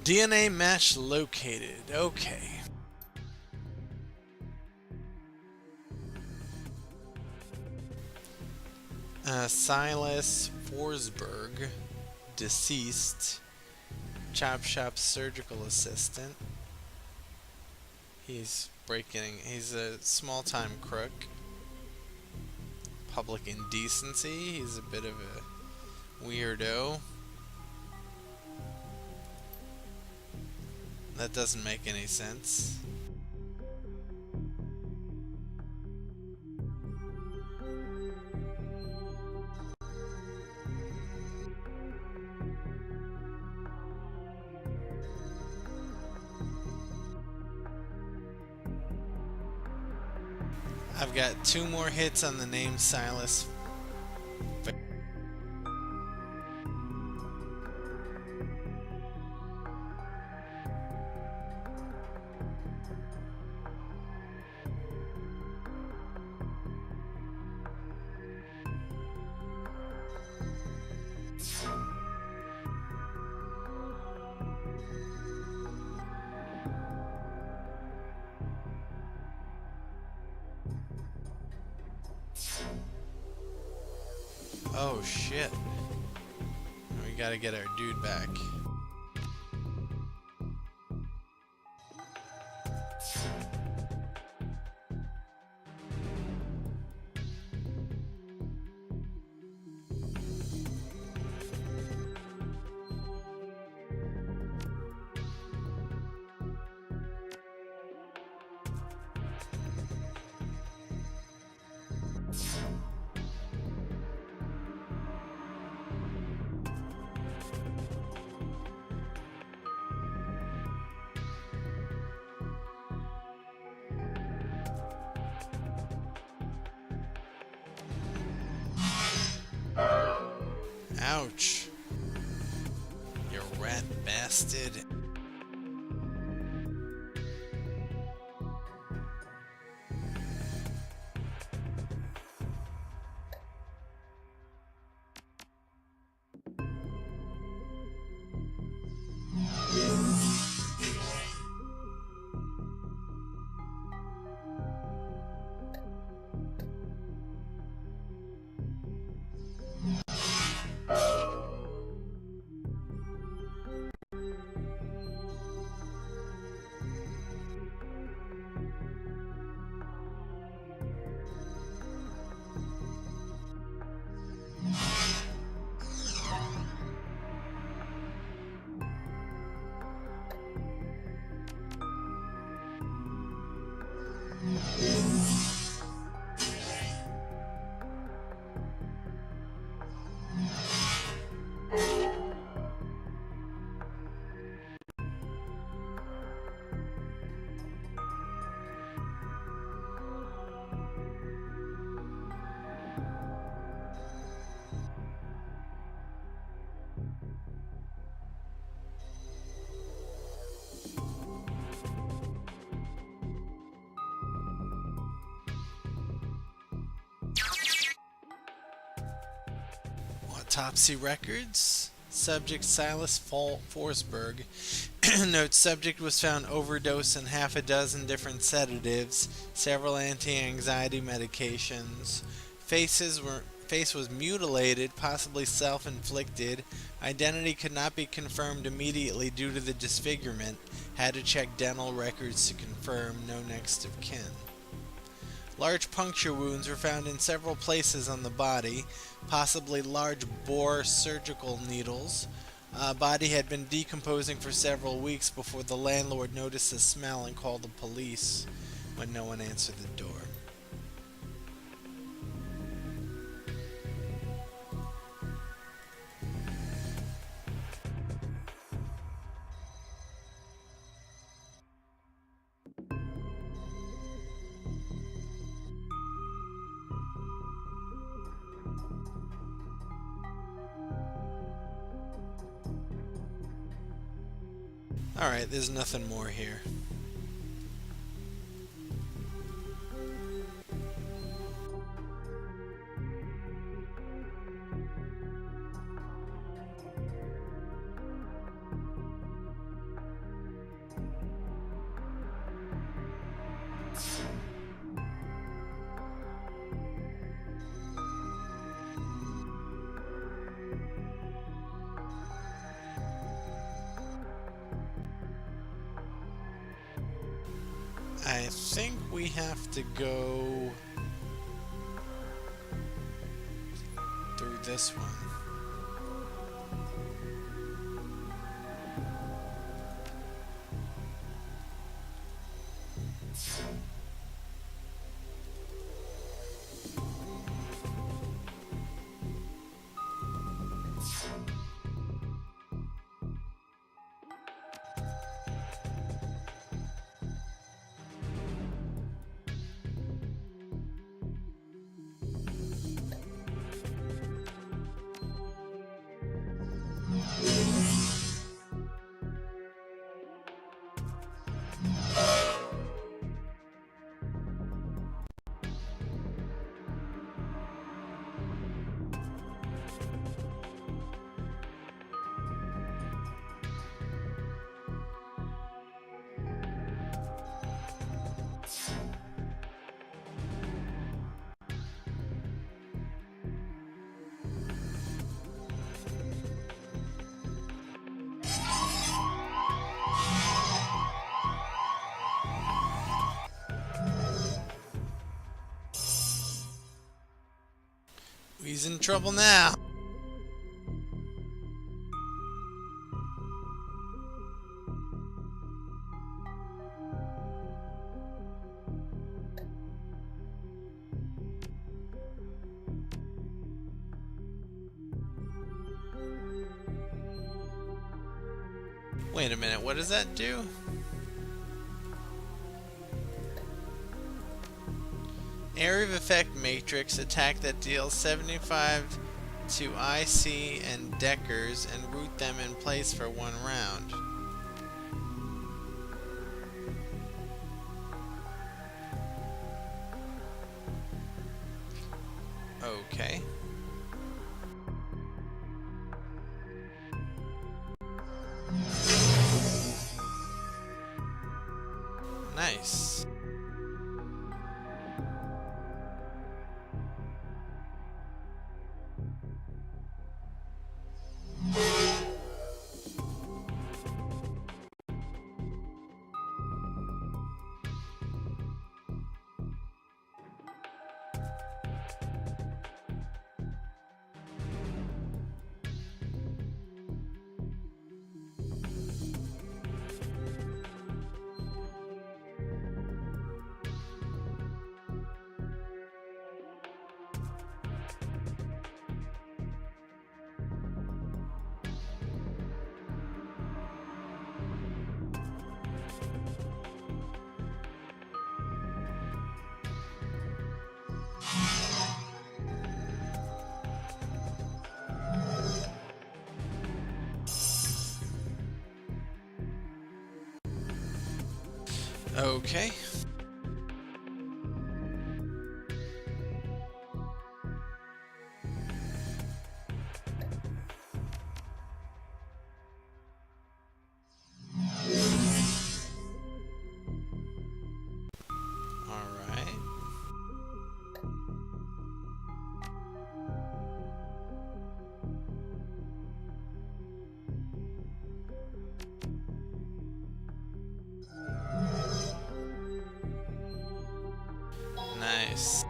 DNA match located. Okay. Silas Forsberg, deceased, chop shop surgical assistant. He's a small time crook. Public indecency, he's a bit of a weirdo. That doesn't make any sense. I've got 2 more hits on the name Silas. Oh shit. We gotta get our dude back. Ouch. You rat bastard. Autopsy records. Subject Silas Forsberg. Note subject was found overdosed on half a dozen different sedatives, several anti-anxiety medications. Face was mutilated, possibly self-inflicted. Identity could not be confirmed immediately due to the disfigurement. Had to check dental records to confirm. No next of kin. Large puncture wounds were found in several places on the body, possibly large bore surgical needles. Body had been decomposing for several weeks before the landlord noticed the smell and called the police when no one answered the door. Alright, there's nothing more here. I think we have to go through this one. He's in trouble now. Wait a minute, what does that do? Area of Effect Matrix attack that deals 75 to IC and Deckers and root them in place for 1 round. Okay. Nice. Okay. All right. Nice.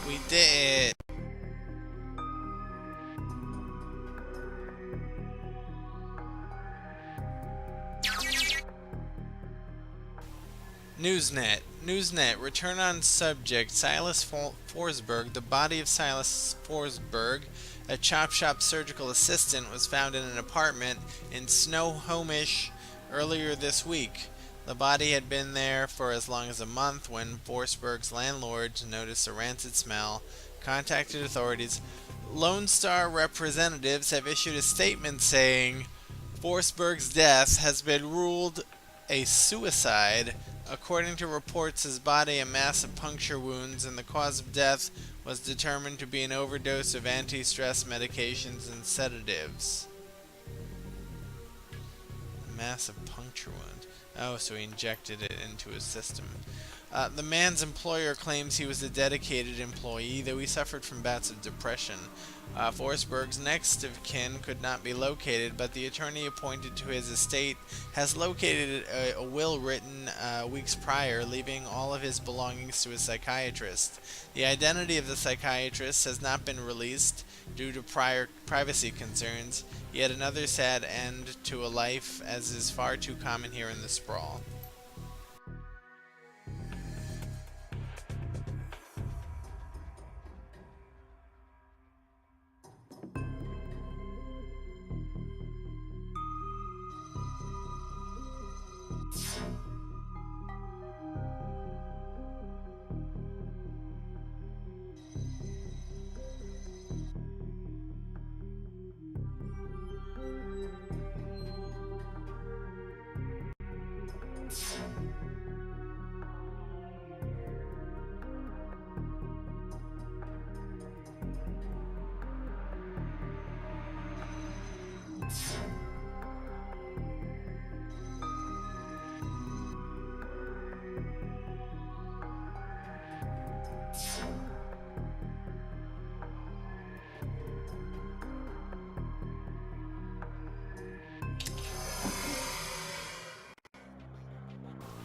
We did it. Newsnet. Return on subject. Silas Forsberg. The body of Silas Forsberg, a chop shop surgical assistant, was found in an apartment in Snohomish earlier this week. The body had been there for as long as a month when Forsberg's landlord noticed a rancid smell, contacted authorities. Lone Star representatives have issued a statement saying Forsberg's death has been ruled a suicide. According to reports, his body had massive puncture wounds, and the cause of death was determined to be an overdose of anti-stress medications and sedatives. Massive puncture wound. Oh, so he injected it into his system. The man's employer claims he was a dedicated employee, though he suffered from bouts of depression. Forsberg's next of kin could not be located, but the attorney appointed to his estate has located a will written weeks prior, leaving all of his belongings to a psychiatrist. The identity of the psychiatrist has not been released due to prior privacy concerns. Yet another sad end to a life, as is far too common here in the sprawl.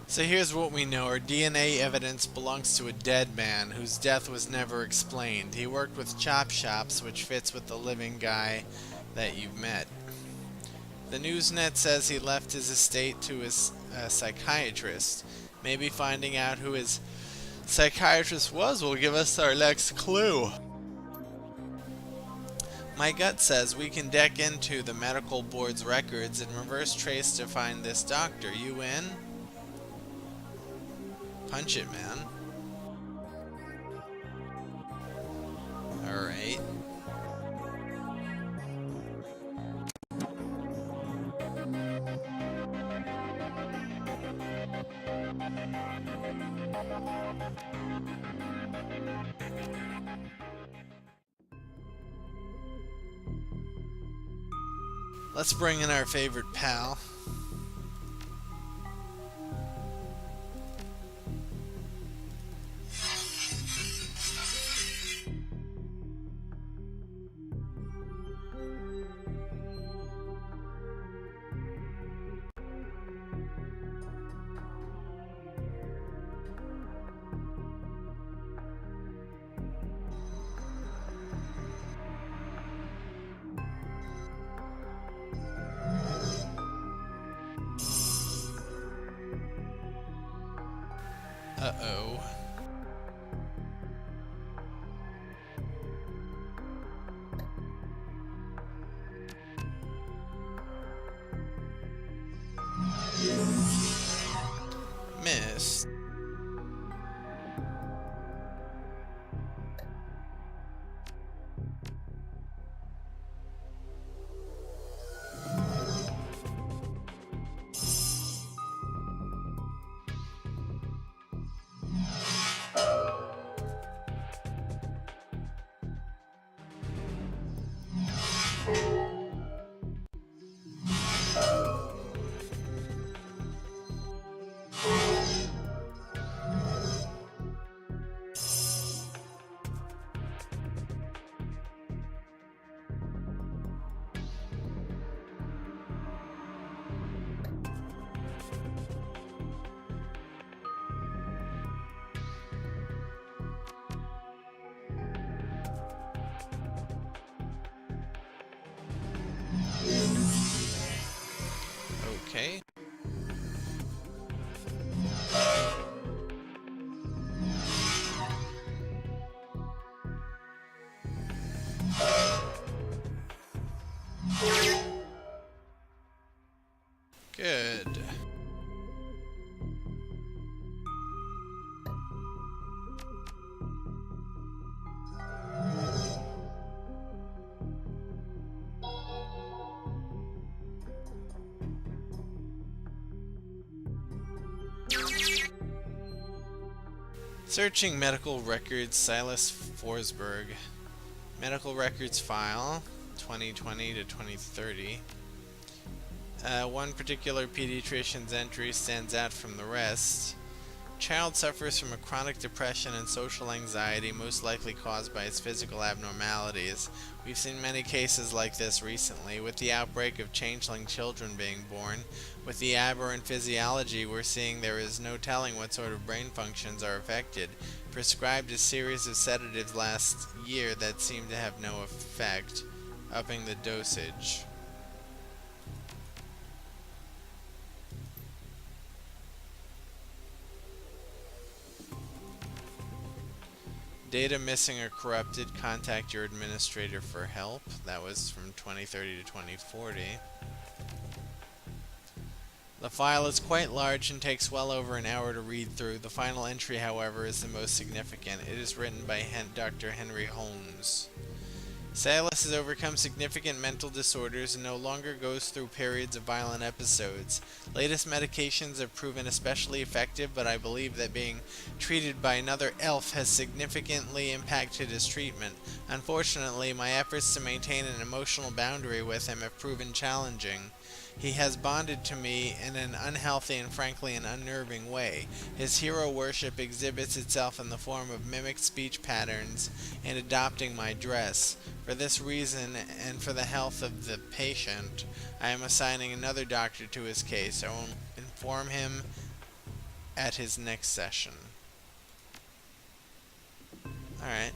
So here's what we know. Our DNA evidence belongs to a dead man whose death was never explained. He worked with chop shops, which fits with the living guy that you've met. The Newsnet says he left his estate to his psychiatrist. Maybe finding out who his psychiatrist was will give us our next clue. My gut says we can deck into the medical board's records and reverse trace to find this doctor. You in? Punch it, man. Alright. Let's bring in our favorite pal. Uh-oh. Miss. Okay. Good. Searching medical records, Silas Forsberg. Medical records file, 2020 to 2030. One particular pediatrician's entry stands out from the rest. Child suffers from a chronic depression and social anxiety, most likely caused by his physical abnormalities. We've seen many cases like this recently, with the outbreak of changeling children being born. With the aberrant physiology, we're seeing there is no telling what sort of brain functions are affected. Prescribed a series of sedatives last year that seemed to have no effect, upping the dosage. Data missing or corrupted, contact your administrator for help. That was from 2030 to 2040. The file is quite large and takes well over an hour to read through. The final entry, however, is the most significant. It is written by Dr. Henry Holmes. Silas has overcome significant mental disorders and no longer goes through periods of violent episodes. Latest medications have proven especially effective, but I believe that being treated by another elf has significantly impacted his treatment. Unfortunately, my efforts to maintain an emotional boundary with him have proven challenging. He has bonded to me in an unhealthy and frankly an unnerving way. His hero worship exhibits itself in the form of mimicked speech patterns and adopting my dress. For this reason, and for the health of the patient, I am assigning another doctor to his case. I will inform him at his next session. Alright.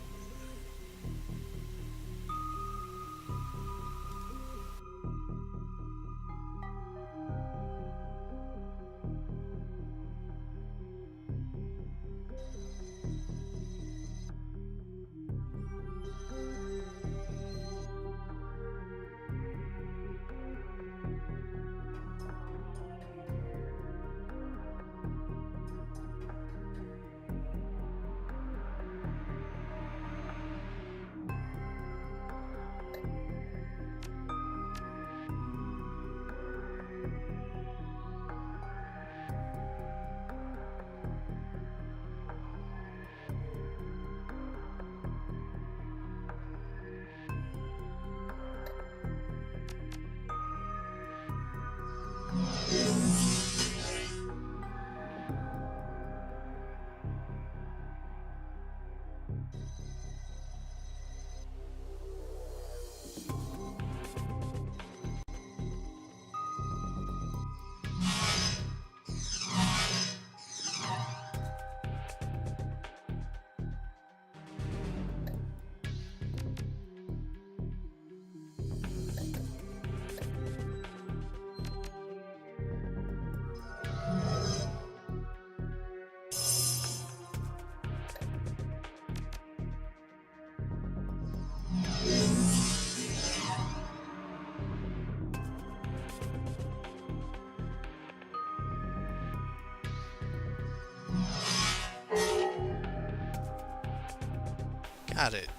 Got it.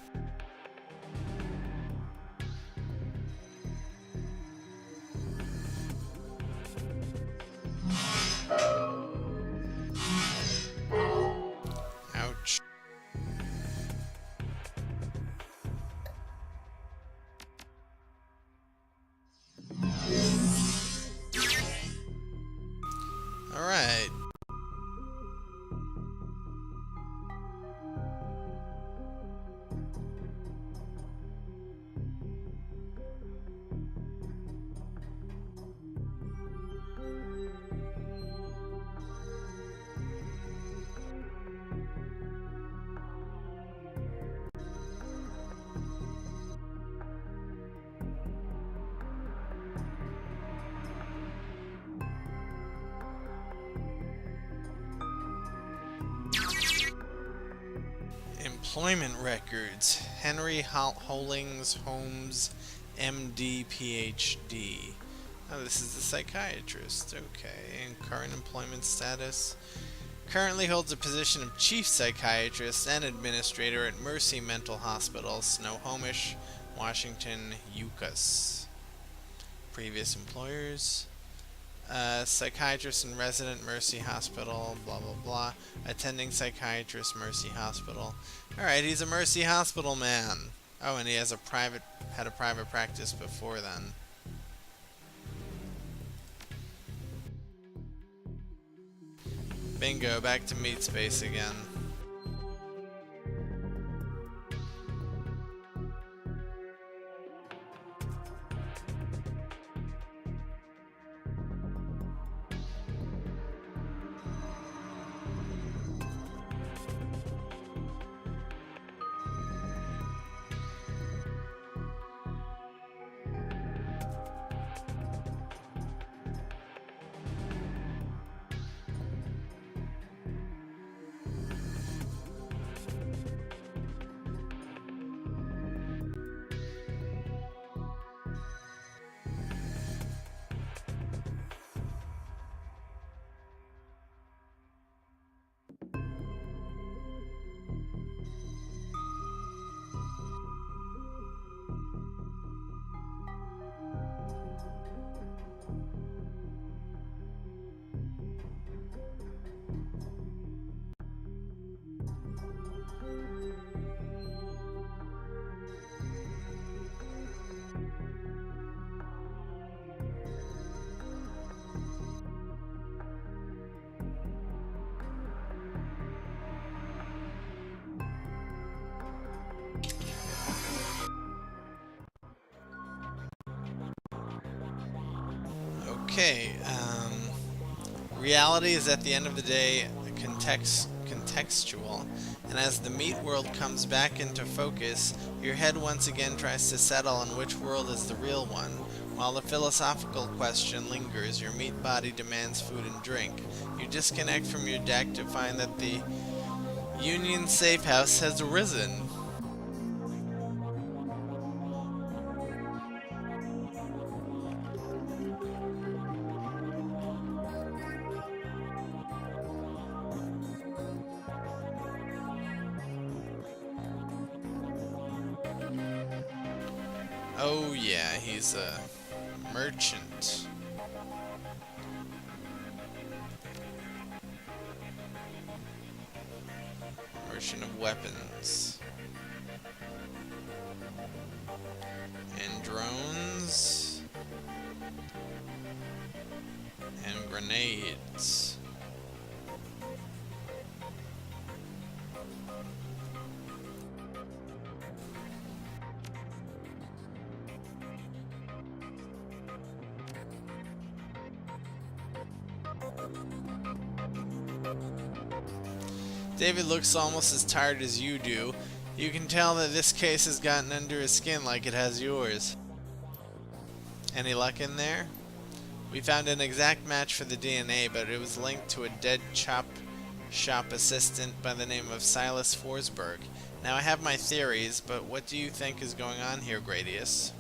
Ouch. Alright. Employment records. Henry Hollings Holmes, MD, PhD. Oh, this is the psychiatrist. Okay. And current employment status. Currently holds a position of chief psychiatrist and administrator at Mercy Mental Hospital, Snohomish, Washington, UCAS. Previous employers. Psychiatrist and resident, Mercy Hospital, blah blah blah. Attending psychiatrist, Mercy Hospital. Alright, he's a Mercy Hospital man. Oh, and he has had a private practice before then. Bingo, back to meat space again. Okay, reality is at the end of the day contextual, and as the meat world comes back into focus, your head once again tries to settle on which world is the real one. While the philosophical question lingers, your meat body demands food and drink. You disconnect from your deck to find that the Union safe house has risen. Oh yeah, he's a merchant. Merchant of weapons. And drones. And grenades. David looks almost as tired as you do. You can tell that this case has gotten under his skin like it has yours. Any luck in there? We found an exact match for the DNA, but it was linked to a dead chop shop assistant by the name of Silas Forsberg. Now I have my theories, but what do you think is going on here, Gradius?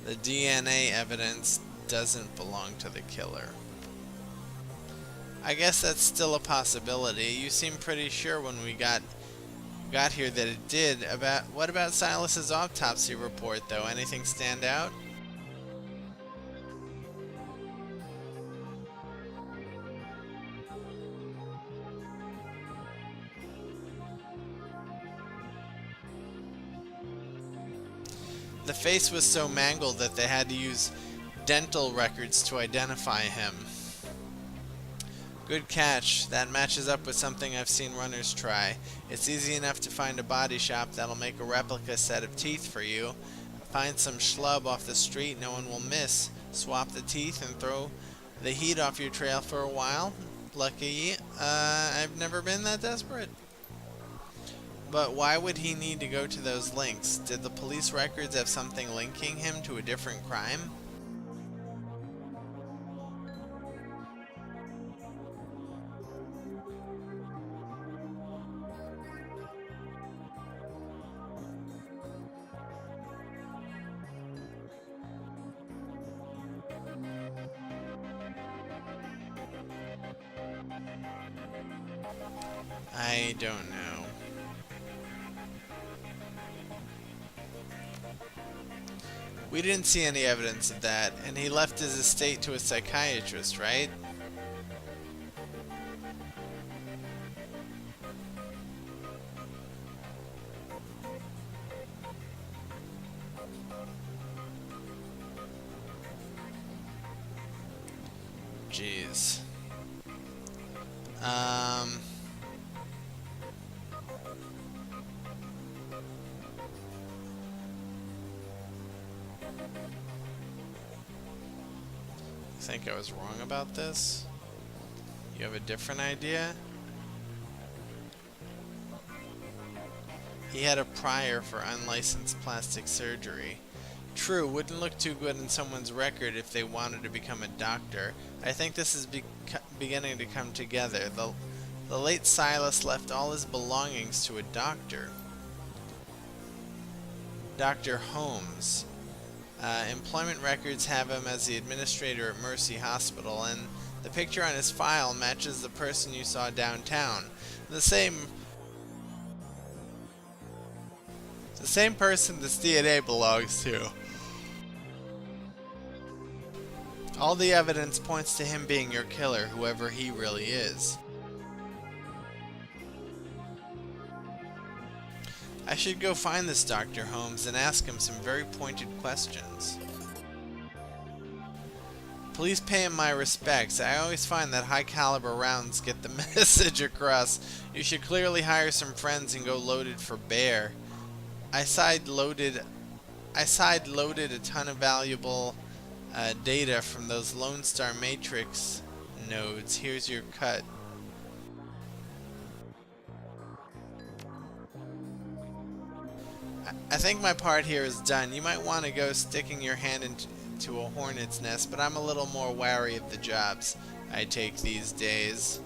The DNA evidence doesn't belong to the killer. I guess that's still a possibility. You seem pretty sure when we got here that it did. What about Silas's autopsy report though? Anything stand out? The face was so mangled that they had to use dental records to identify him. Good catch. That matches up with something I've seen runners try. It's easy enough to find a body shop that'll make a replica set of teeth for you. Find some schlub off the street no one will miss. Swap the teeth and throw the heat off your trail for a while. Lucky, I've never been that desperate. But why would he need to go to those links? Did the police records have something linking him to a different crime? I don't know. We didn't see any evidence of that, and he left his estate to a psychiatrist, right? Jeez. I think I was wrong about this. You have a different idea? He had a prior for unlicensed plastic surgery. True, wouldn't look too good in someone's record if they wanted to become a doctor. I think this is beginning to come together. The late Silas left all his belongings to a doctor. Dr. Holmes. Employment records have him as the administrator at Mercy Hospital, and the picture on his file matches the person you saw downtown. The same person this DNA belongs to. All the evidence points to him being your killer, whoever he really is. I should go find this Dr. Holmes and ask him some very pointed questions. Please pay him my respects. I always find that high caliber rounds get the message across. You should clearly hire some friends and go loaded for bear. I side loaded a ton of valuable data from those Lone Star Matrix nodes. Here's your cut. I think my part here is done. You might want to go sticking your hand into a hornet's nest, but I'm a little more wary of the jobs I take these days.